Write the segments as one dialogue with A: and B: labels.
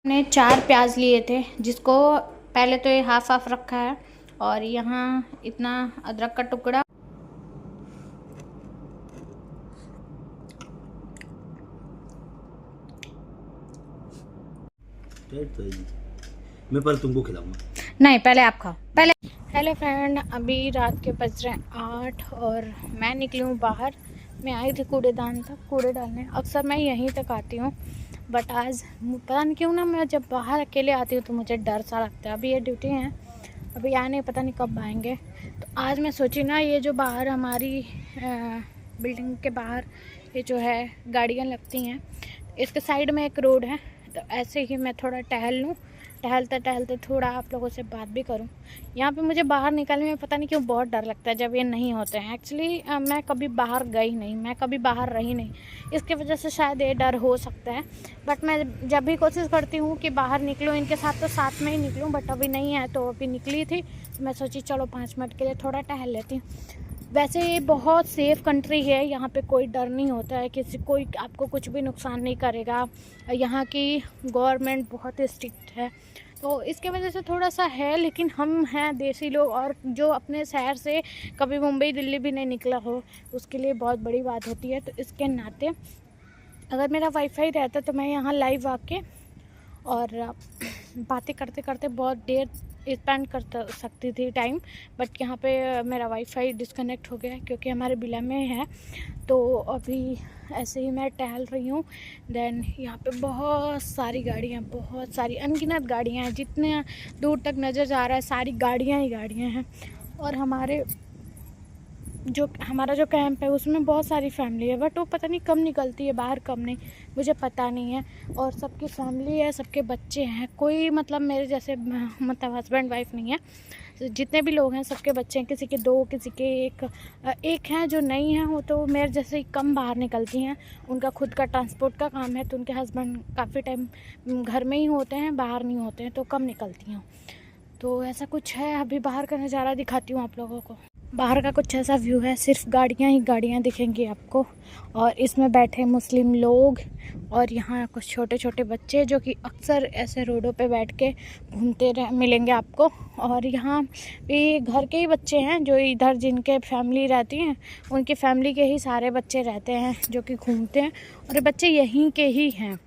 A: हमने 4 प्याज लिए थे, जिसको पहले तो ये हाफ हाफ रखा है, और यहाँ इतना अदरक का टुकड़ा।
B: मैं पहले तुमको खिलाऊंगा।
A: नहीं, पहले आप खाओ पहले। हेलो फ्रेंड, अभी रात के बज रहे हैं 8 और मैं निकली हूँ बाहर। मैं आई थी कूड़ेदान तक कूड़े डालने। अक्सर मैं यहीं तक आती हूँ, बट आज पता नहीं क्यों ना, मैं जब बाहर अकेले आती हूँ तो मुझे डर सा लगता है। अभी ये ड्यूटी हैं, अभी आए नहीं, पता नहीं कब आएंगे। तो आज मैं सोची ना, ये जो बाहर हमारी बिल्डिंग के बाहर ये जो है गाड़ियाँ लगती हैं, इसके साइड में एक रोड है, तो ऐसे ही मैं थोड़ा टहल लूँ। टहलते टहलते थोड़ा आप लोगों से बात भी करूं। यहाँ पे मुझे बाहर निकलने में पता नहीं क्यों बहुत डर लगता है जब ये नहीं होते हैं। एक्चुअली मैं कभी बाहर गई नहीं, मैं कभी बाहर रही नहीं, इसकी वजह से शायद ये डर हो सकता है। बट मैं जब भी कोशिश करती हूँ कि बाहर निकलूँ इनके साथ, तो साथ में ही निकलूँ, बट अभी नहीं है। तो अभी निकली थी तो मैं सोची चलो 5 मिनट के लिए थोड़ा टहल लेती हूँ। वैसे ये बहुत सेफ़ कंट्री है, यहाँ पे कोई डर नहीं होता है, कोई आपको कुछ भी नुकसान नहीं करेगा। यहाँ की गवर्नमेंट बहुत स्ट्रिक्ट है, तो इसके वजह से थोड़ा सा है। लेकिन हम हैं देसी लोग, और जो अपने शहर से कभी मुंबई दिल्ली भी नहीं निकला हो, उसके लिए बहुत बड़ी बात होती है। तो इसके नाते अगर मेरा वाईफाई रहता तो मैं यहाँ लाइव आके और बातें करते करते बहुत देर स्पेंड कर सकती थी टाइम। बट यहाँ पे मेरा वाईफाई डिस्कनेक्ट हो गया है, क्योंकि हमारे बिला में है। तो अभी ऐसे ही मैं टहल रही हूँ। देन यहाँ पे बहुत सारी गाड़ियाँ, बहुत सारी अनगिनत गाड़ियाँ हैं, जितने दूर तक नज़र जा रहा है सारी गाड़ियाँ ही गाड़ियाँ हैं। और हमारा जो कैंप है उसमें बहुत सारी फैमिली है, बट वो पता नहीं कब निकलती है बाहर कब नहीं, मुझे पता नहीं है। और सबकी फैमिली है, सबके बच्चे हैं, कोई मतलब मेरे जैसे मतलब हस्बैंड वाइफ नहीं है। जितने भी लोग हैं सबके बच्चे हैं, किसी के 2, किसी के एक हैं जो नहीं हैं, वो तो मेरे जैसे ही कम बाहर निकलती हैं। उनका खुद का ट्रांसपोर्ट का काम है, तो उनके हस्बैंड काफ़ी टाइम घर में ही होते हैं, बाहर नहीं होते हैं, तो कम निकलती हैं। तो ऐसा कुछ है। अभी बाहर का नज़ारा दिखाती हूँ आप लोगों को। बाहर का कुछ ऐसा व्यू है, सिर्फ गाड़ियाँ ही गाड़ियाँ दिखेंगी आपको, और इसमें बैठे मुस्लिम लोग, और यहाँ कुछ छोटे छोटे बच्चे जो कि अक्सर ऐसे रोडों पे बैठ के घूमते मिलेंगे आपको। और यहाँ भी घर के ही बच्चे हैं, जो इधर जिनके फैमिली रहती हैं उनकी फैमिली के ही सारे बच्चे रहते हैं जो कि घूमते हैं, और ये बच्चे यहीं के ही हैं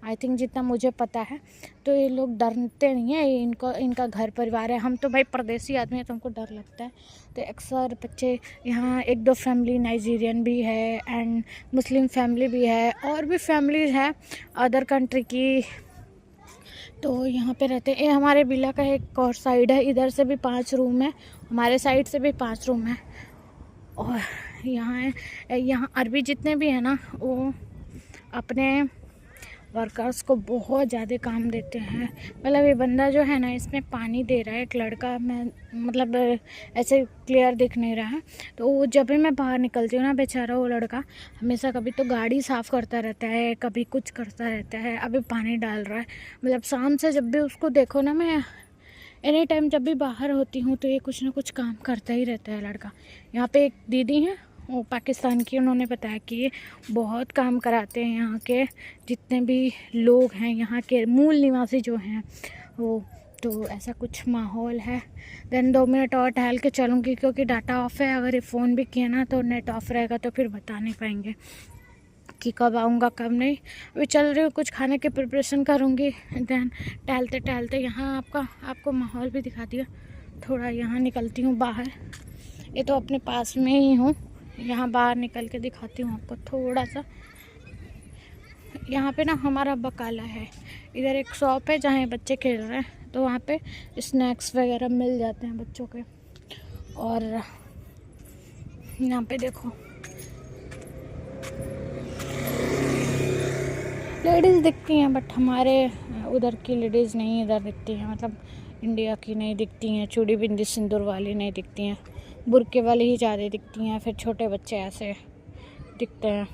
A: आई थिंक, जितना मुझे पता है। तो ये लोग डरते नहीं है, इनका घर परिवार है। हम तो भाई परदेसी आदमी हैं, तो हमको डर लगता है। तो अक्सर बच्चे यहाँ 1-2 फैमिली नाइजीरियन भी है, एंड मुस्लिम फैमिली भी है, और भी फैमिलीज है अदर कंट्री की, तो यहाँ पे रहते हैं। ये हमारे विला का एक और साइड है, इधर से भी 5 रूम है, हमारे साइड से भी 5 रूम है। और यहाँ अरबी जितने भी हैं ना, वो अपने वर्कर्स को बहुत ज़्यादा काम देते हैं। मतलब ये बंदा जो है ना, इसमें पानी दे रहा है, एक लड़का, मैं मतलब ऐसे क्लियर दिख नहीं रहा है। तो जब भी मैं बाहर निकलती हूँ ना, बेचारा वो लड़का हमेशा कभी तो गाड़ी साफ़ करता रहता है, कभी कुछ करता रहता है। अभी पानी डाल रहा है, मतलब शाम से जब भी उसको देखो ना, मैं एनी टाइम जब भी बाहर होती हूँ तो ये कुछ ना कुछ काम करता ही रहता है लड़का। यहाँ पे एक दीदी हैं, वो पाकिस्तान की, उन्होंने बताया कि ये बहुत काम कराते हैं यहाँ के जितने भी लोग हैं, यहाँ के मूल निवासी जो हैं वो। तो ऐसा कुछ माहौल है। देन 2 मिनट और टहल के चलूँगी, क्योंकि डाटा ऑफ है। अगर ये फ़ोन भी किया ना तो नेट ऑफ रहेगा, तो फिर बता नहीं पाएंगे कि कब आऊँगा कब नहीं। अभी चल रही हूँ, कुछ खाने की प्रिपरेशन करूँगी। देन टहलते टहलते यहाँ आपको माहौल भी दिखा दिया। थोड़ा यहाँ निकलती हूँ बाहर, ये तो अपने पास में ही हूँ, यहाँ बाहर निकल के दिखाती हूँ आपको थोड़ा सा। यहाँ पे ना हमारा बकाला है, इधर एक शॉप है जहाँ बच्चे खेल रहे हैं, तो वहाँ पे स्नैक्स वगैरह मिल जाते हैं बच्चों के। और यहाँ पे देखो लेडीज़ दिखती हैं, बट हमारे उधर की लेडीज़ नहीं इधर दिखती हैं, मतलब इंडिया की नहीं दिखती हैं। चूड़ी बिंदी सिंदूर वाली नहीं दिखती हैं, बुर्के वाली ही ज़्यादा दिखती हैं। फिर छोटे बच्चे ऐसे दिखते हैं।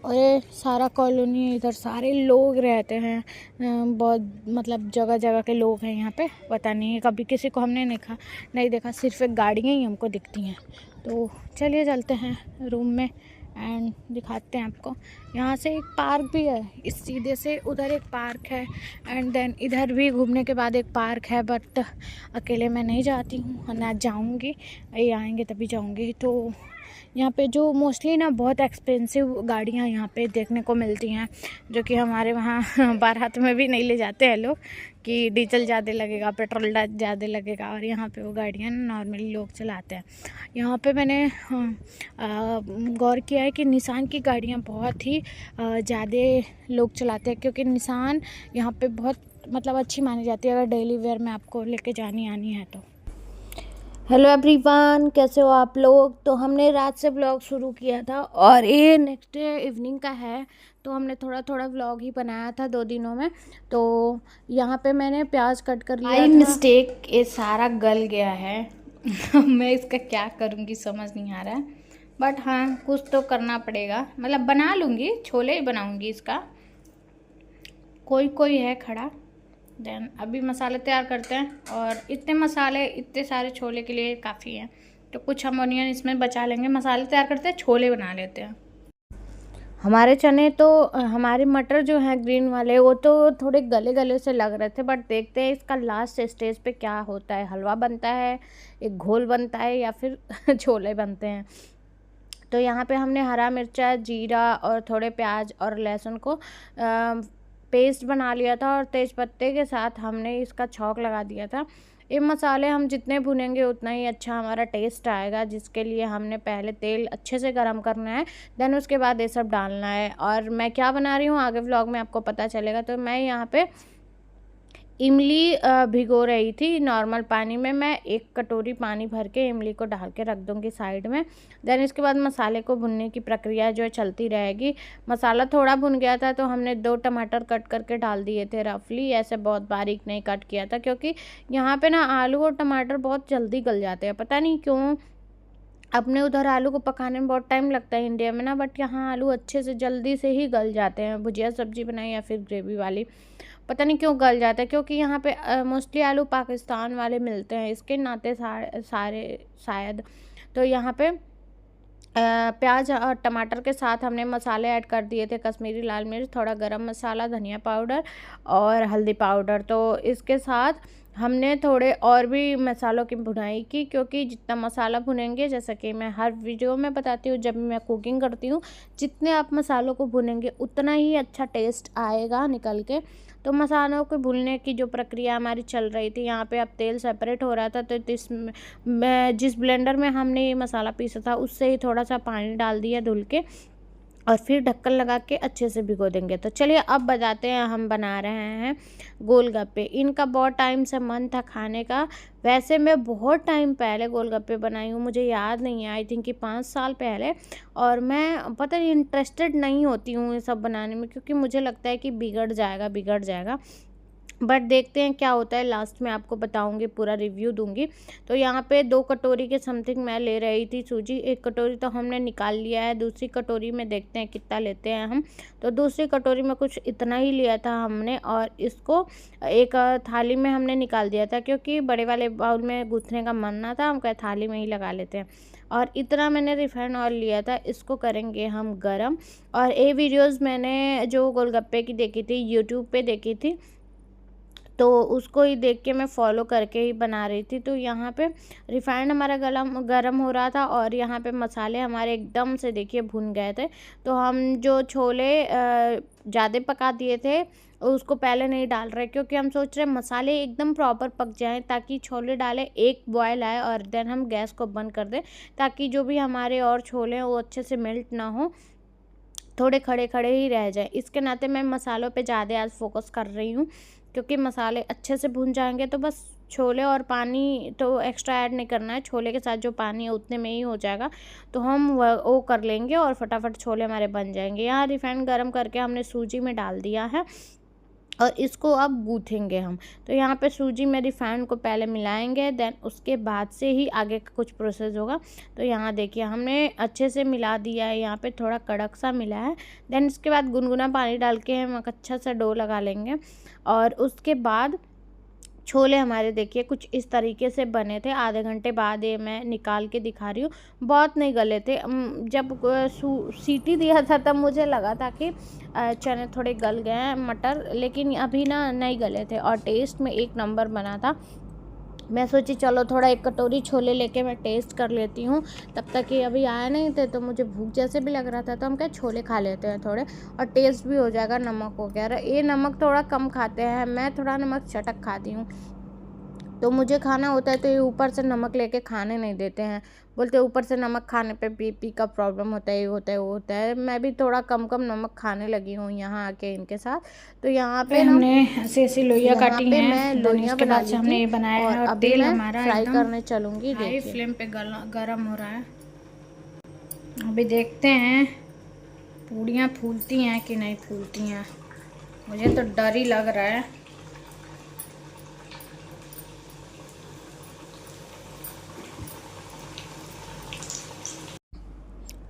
A: और ये सारा कॉलोनी, इधर सारे लोग रहते हैं, बहुत मतलब जगह जगह के लोग हैं यहाँ पे। पता नहीं कभी किसी को हमने नहीं देखा, सिर्फ एक गाड़ियाँ ही हमको दिखती हैं। तो चलिए चलते हैं रूम में, एंड दिखाते हैं आपको। यहाँ से एक पार्क भी है, इस सीधे से उधर एक पार्क है एंड देन इधर भी घूमने के बाद एक पार्क है, बट अकेले मैं नहीं जाती हूँ, ना जाऊँगी, ये आएंगे तभी जाऊँगी। तो यहाँ पे जो मोस्टली ना बहुत एक्सपेंसिव गाड़ियाँ यहाँ पे देखने को मिलती हैं, जो कि हमारे वहाँ बारात में भी नहीं ले जाते हैं लोग कि डीजल ज़्यादा लगेगा, पेट्रोल ज़्यादा लगेगा, और यहाँ पे वो गाड़ियाँ नॉर्मली लोग चलाते हैं। यहाँ पे मैंने गौर किया है कि निसान की गाड़ियाँ बहुत ही ज़्यादा लोग चलाते हैं, क्योंकि निसान यहाँ पे बहुत मतलब अच्छी मानी जाती है अगर डेली वेयर में आपको लेके जानी आनी है तो। हेलो एवरीवन, कैसे हो आप लोग। तो हमने रात से व्लॉग शुरू किया था और ये नेक्स्ट डे इवनिंग का है, तो हमने थोड़ा थोड़ा व्लॉग ही बनाया था 2 दिनों में। तो यहाँ पे मैंने प्याज कट कर लिया था। मिस्टेक, ये सारा गल गया है मैं इसका क्या करूँगी समझ नहीं आ रहा है, बट हाँ कुछ तो करना पड़ेगा, मतलब बना लूँगी, छोले ही बनाऊँगी इसका। कोई है खड़ा। देन अभी मसाले तैयार करते हैं, और इतने मसाले इतने सारे छोले के लिए काफ़ी हैं, तो कुछ हम ऑनियन इसमें बचा लेंगे। मसाले तैयार करते हैं, छोले बना लेते हैं। हमारे चने तो हमारे मटर जो हैं ग्रीन वाले, वो तो थोड़े गले गले से लग रहे थे, बट देखते हैं इसका लास्ट स्टेज पे क्या होता है। हलवा बनता है, एक घोल बनता है, या फिर छोले बनते हैं। तो यहाँ पे हमने हरा मिर्चा, जीरा और थोड़े प्याज और लहसुन को पेस्ट बना लिया था, और तेज पत्ते के साथ हमने इसका छौंक लगा दिया था। ये मसाले हम जितने भुनेंगे उतना ही अच्छा हमारा टेस्ट आएगा, जिसके लिए हमने पहले तेल अच्छे से गर्म करना है, देन उसके बाद ये सब डालना है। और मैं क्या बना रही हूँ आगे व्लॉग में आपको पता चलेगा। तो मैं यहाँ पे इमली भिगो रही थी नॉर्मल पानी में। मैं 1 कटोरी पानी भर के इमली को डाल के रख दूँगी साइड में। देन इसके बाद मसाले को भुनने की प्रक्रिया जो है चलती रहेगी। मसाला थोड़ा भुन गया था तो हमने 2 टमाटर कट करके डाल दिए थे रफली, ऐसे बहुत बारीक नहीं कट किया था, क्योंकि यहाँ पे ना आलू और टमाटर बहुत जल्दी गल जाते हैं, पता नहीं क्यों। अपने उधर आलू को पकाने में बहुत टाइम लगता है इंडिया में ना, बट यहाँ आलू अच्छे से जल्दी से ही गल जाते हैं। भुजिया सब्जी बनाई या फिर ग्रेवी वाली, पता नहीं क्यों गल जाता है, क्योंकि यहाँ पे मोस्टली आलू पाकिस्तान वाले मिलते हैं, इसके नाते सारे शायद। तो यहाँ पे प्याज और टमाटर के साथ हमने मसाले ऐड कर दिए थे, कश्मीरी लाल मिर्च, थोड़ा गरम मसाला, धनिया पाउडर और हल्दी पाउडर। तो इसके साथ हमने थोड़े और भी मसालों की भुनाई की, क्योंकि जितना मसाला भुनेंगे, जैसा कि मैं हर वीडियो में बताती हूँ जब मैं कुकिंग करती हूँ, जितने आप मसालों को भुनेंगे उतना ही अच्छा टेस्ट आएगा निकल के। तो मसालों को भूनने की जो प्रक्रिया हमारी चल रही थी, यहाँ पे अब तेल सेपरेट हो रहा था, तो जिस ब्लेंडर में हमने ये मसाला पीसा था उससे ही थोड़ा सा पानी डाल दिया धुल के, और फिर ढक्कन लगा के अच्छे से भिगो देंगे। तो चलिए अब बताते हैं, हम बना रहे हैं गोलगप्पे। इनका बहुत टाइम से मन था खाने का। वैसे मैं बहुत टाइम पहले गोलगप्पे बनाई हूँ, मुझे याद नहीं है, आई थिंक कि 5 साल पहले। और मैं पता नहीं इंटरेस्टेड नहीं होती हूँ ये सब बनाने में, क्योंकि मुझे लगता है कि बिगड़ जाएगा। बट देखते हैं क्या होता है, लास्ट में आपको बताऊंगी, पूरा रिव्यू दूंगी। तो यहाँ पे 2 कटोरी के समथिंग मैं ले रही थी सूजी। 1 कटोरी तो हमने निकाल लिया है, दूसरी कटोरी में देखते हैं कितना लेते हैं हम। तो दूसरी कटोरी में कुछ इतना ही लिया था हमने, और इसको एक थाली में हमने निकाल दिया था, क्योंकि बड़े वाले बाउल में गूँथने का मन ना था, हम कहे थाली में ही लगा लेते हैं। और इतना मैंने रिफाइंड ऑयल लिया था, इसको करेंगे हम गरम। और ये वीडियोज़ मैंने जो गोलगप्पे की देखी थी यूट्यूब पर देखी थी, तो उसको ही देख के मैं फॉलो करके ही बना रही थी। तो यहाँ पे रिफाइंड हमारा गरम हो रहा था, और यहाँ पे मसाले हमारे एकदम से देखिए भुन गए थे। तो हम जो छोले ज़्यादा पका दिए थे उसको पहले नहीं डाल रहे, क्योंकि हम सोच रहे मसाले एकदम प्रॉपर पक जाएं, ताकि छोले डाले एक बॉयल आए और देन हम गैस को बंद कर दें, ताकि जो भी हमारे और छोले हैं वो अच्छे से मेल्ट ना हो, थोड़े खड़े खड़े ही रह जाए। इसके नाते मैं मसालों पे ज़्यादा आज फोकस कर रही हूँ, क्योंकि मसाले अच्छे से भुन जाएंगे तो बस छोले और पानी तो एक्स्ट्रा ऐड नहीं करना है, छोले के साथ जो पानी है उतने में ही हो जाएगा। तो हम वो कर लेंगे और फटाफट छोले हमारे बन जाएंगे। यहाँ रिफाइंड गरम करके हमने सूजी में डाल दिया है, और इसको अब गूँथेंगे हम। तो यहाँ पे सूजी में रिफाइंड को पहले मिलाएंगे, देन उसके बाद से ही आगे का कुछ प्रोसेस होगा। तो यहाँ देखिए हमने अच्छे से मिला दिया है, यहाँ पे थोड़ा कड़क सा मिला है। देन इसके बाद गुनगुना पानी डाल के हम अच्छा सा डो लगा लेंगे, और उसके बाद छोले हमारे देखिए कुछ इस तरीके से बने थे। आधे घंटे बाद ये मैं निकाल के दिखा रही हूँ, बहुत नहीं गले थे। जब सीटी दिया था तब मुझे लगा था कि चने थोड़े गल गए हैं मटर, लेकिन अभी ना नहीं गले थे और टेस्ट में एक नंबर बना था। मैं सोची चलो थोड़ा एक कटोरी छोले लेके मैं टेस्ट कर लेती हूँ, तब तक ये अभी आया नहीं थे तो मुझे भूख जैसे भी लग रहा था, तो हम क्या छोले खा लेते हैं थोड़े और टेस्ट भी हो जाएगा नमक वगैरह। ये नमक थोड़ा कम खाते हैं, मैं थोड़ा नमक चटक खाती हूँ, तो मुझे खाना होता है तो ये ऊपर से नमक लेके खाने नहीं देते हैं, बोलते ऊपर से नमक खाने पे बीपी का प्रॉब्लम होता है, ये होता है वो होता है। मैं भी थोड़ा कम कम नमक खाने लगी हूँ यहाँ आके इनके साथ। तो यहाँ पे
C: हमने ऐसी ऐसी लोइयाँ काटी हैं,
A: मैं
C: देन
A: लोइयाँ
C: उसके
A: बना
C: बाद
A: ली
C: से हमने
A: थी
C: ये बनाया है
A: और
C: और
A: अभी
C: तेल
A: मैं
C: हमारा
A: फ्राई
C: एकदम
A: करने चलूँगी।
C: हाई
A: देखिए
C: फ्लेम पे गरम हो रहा है। अभी देखते हैं पूड़ियाँ फूलती हैं कि नहीं फूलती हैं, मुझे तो डर ही लग रहा है।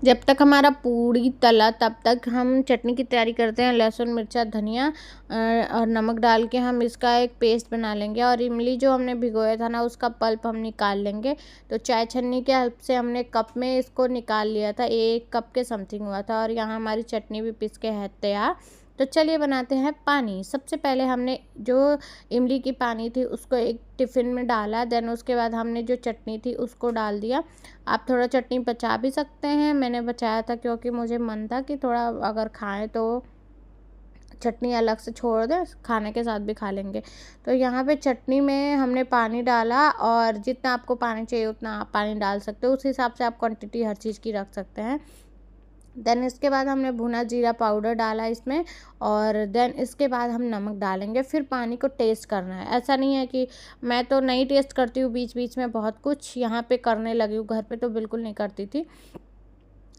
A: जब तक हमारा पूड़ी तला तब तक हम चटनी की तैयारी करते हैं। लहसुन मिर्चा धनिया और नमक डाल के हम इसका एक पेस्ट बना लेंगे और इमली जो हमने भिगोया था ना उसका पल्प हम निकाल लेंगे। तो चाय छन्नी के हेल्प से हमने कप में इसको निकाल लिया था, 1 कप के समथिंग हुआ था और यहाँ हमारी चटनी भी पीस के है तैयार। तो चलिए बनाते हैं पानी। सबसे पहले हमने जो इमली की पानी थी उसको एक टिफ़िन में डाला, देन उसके बाद हमने जो चटनी थी उसको डाल दिया। आप थोड़ा चटनी बचा भी सकते हैं, मैंने बचाया था क्योंकि मुझे मन था कि थोड़ा अगर खाएं तो चटनी अलग से छोड़ दें, खाने के साथ भी खा लेंगे। तो यहाँ पे चटनी में हमने पानी डाला और जितना आपको पानी चाहिए उतना आप पानी डाल सकते हो, उस हिसाब से आप क्वांटिटी हर चीज़ की रख सकते हैं। देन इसके बाद हमने भुना जीरा पाउडर डाला इसमें और देन इसके बाद हम नमक डालेंगे, फिर पानी को टेस्ट करना है। ऐसा नहीं है कि मैं तो नहीं टेस्ट करती हूँ, बीच बीच में बहुत कुछ यहाँ पे करने लगी हूँ, घर पे तो बिल्कुल नहीं करती थी,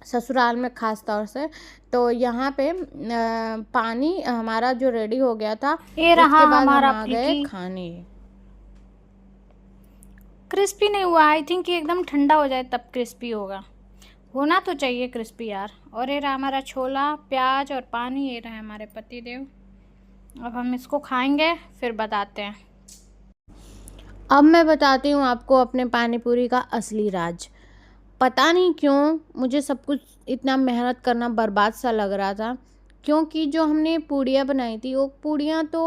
A: ससुराल में ख़ास तौर से। तो यहाँ पे पानी हमारा जो रेडी हो गया था,
C: ये रहा
A: उसके बाद
C: हमारा
A: हम आ गए
C: फ्रिकी।
A: खाने।
C: क्रिस्पी नहीं हुआ, आई थिंक कि एकदम ठंडा हो जाए तब क्रिस्पी होगा, होना तो चाहिए क्रिस्पी यार। और ये रहा हमारा छोला, प्याज और पानी, ये रहा हमारे पति देव। अब हम इसको खाएंगे फिर बताते हैं।
A: अब मैं बताती हूँ आपको अपने पानी पूरी का असली राज। पता नहीं क्यों मुझे सब कुछ इतना मेहनत करना बर्बाद सा लग रहा था, क्योंकि जो हमने पूड़ियाँ बनाई थी वो पूड़ियाँ तो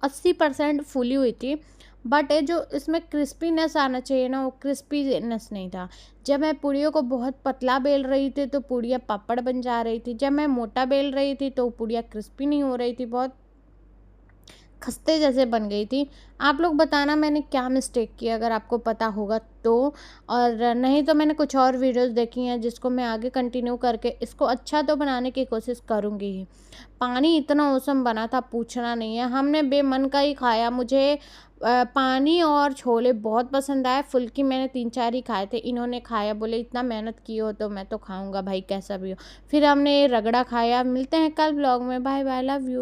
A: 80% फूली हुई थी, बट ये जो इसमें क्रिस्पीनेस आना चाहिए ना वो क्रिस्पीनेस नहीं था। जब मैं पूड़ियों को बहुत पतला बेल रही थी तो पूड़ियाँ पापड़ बन जा रही थी, जब मैं मोटा बेल रही थी तो पूड़ियाँ क्रिस्पी नहीं हो रही थी, बहुत खस्ते जैसे बन गई थी। आप लोग बताना मैंने क्या मिस्टेक किया, अगर आपको पता होगा तो। और नहीं तो मैंने कुछ और वीडियोस देखी हैं जिसको मैं आगे कंटिन्यू करके इसको अच्छा तो बनाने की कोशिश करूँगी ही। पानी इतना औसम बना था पूछना नहीं है, हमने बेमन का ही खाया। मुझे पानी और छोले बहुत पसंद आए, फुल्की मैंने 3-4 ही खाए थे, इन्होंने खाया, बोले इतना मेहनत की हो तो मैं तो खाऊँगा भाई कैसा भी हो। फिर हमने रगड़ा खाया। मिलते हैं कल ब्लॉग में, बाय बाय, लव यू।